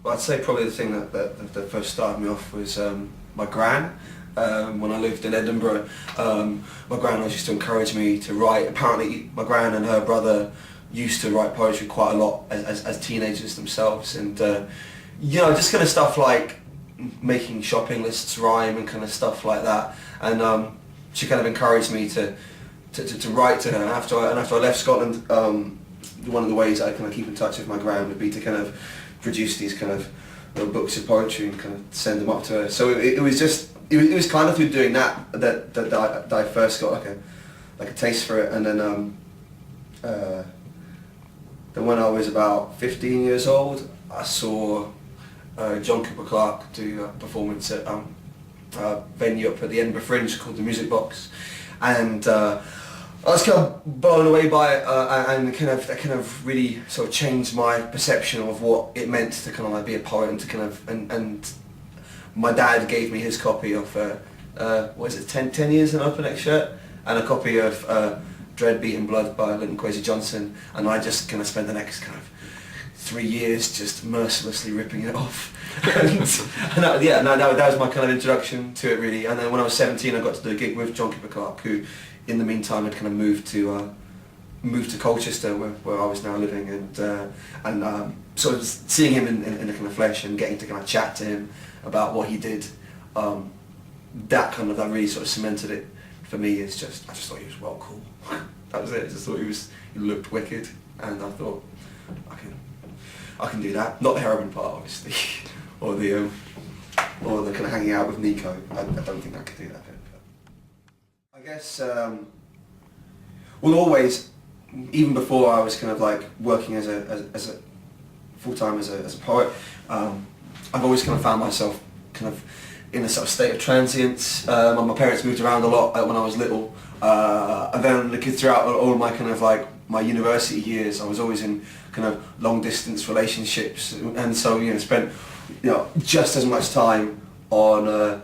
Well, I'd say probably the thing that first started me off was my gran. When I lived in Edinburgh, my gran always used to encourage me to write. Apparently my gran and her brother used to write poetry quite a lot as teenagers themselves, and just kind of stuff like making shopping lists rhyme and kind of stuff like that. And she kind of encouraged me to write to her. And after I left Scotland, one of the ways I kind of keep in touch with my gran would be to kind of produce these kind of little books of poetry and kind of send them up to her. So it was kind of through doing that I first got like a taste for it. And then when I was about 15 years old, I saw John Cooper Clarke do a performance at a venue up at the Edinburgh Fringe called the Music Box, and I was kind of blown away by it, and that kind of really sort of changed my perception of what it meant to kind of like be a poet, and to kind of and my dad gave me his copy of what is it, 10 Years in an Open Neck Shirt, and a copy of Dread, Beat and Blood by Linton Kwesi Johnson, and I just kind of spent the next kind of 3 years just mercilessly ripping it off. and that was my kind of introduction to it, really. And then when I was 17, I got to do a gig with John Cooper Clarke, who in the meantime had kind of moved to Colchester, where I was now living, and sort of seeing him in the kind of flesh and getting to kind of chat to him about what he did, that really sort of cemented it for me. I just thought he was well cool. That was it. I just thought he looked wicked, and I thought I can do that. Not the heroin part, obviously, or the kind of hanging out with Nico. I don't think I could do that bit. But I guess, always, even before I was kind of like working as a full-time as a poet, I've always kind of found myself kind of in a sort of state of transience. My parents moved around a lot when I was little, and then throughout all of my kind of like my university years, I was always in kind of long distance relationships, and so spent just as much time on a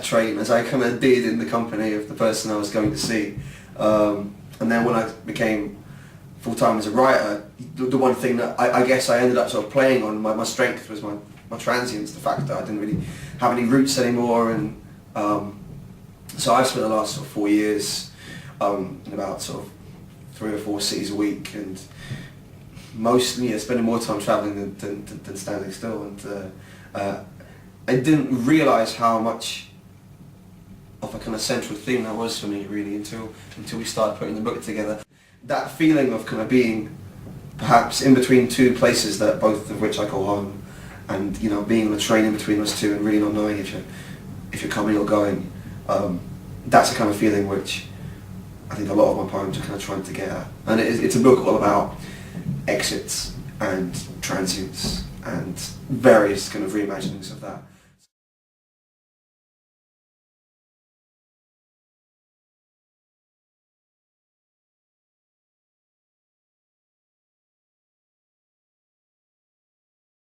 train as I kind of did in the company of the person I was going to see. And then when I became full-time as a writer, the one thing that I guess I ended up sort of playing on, my strength was my transience, the fact that I didn't really have any roots anymore. And so I've spent the last sort of 4 years in about sort of 3 or 4 cities a week, and mostly spending more time travelling than standing still. And I didn't realise how much of a kind of central theme that was for me, really, until we started putting the book together. That feeling of kind of being perhaps in between two places, that both of which I call home, and being on a train in between those two and really not knowing if you're coming or going. That's a kind of feeling which I think a lot of my poems are kind of trying to get at. And it's a book all about exits and transience and various kind of reimaginings of that.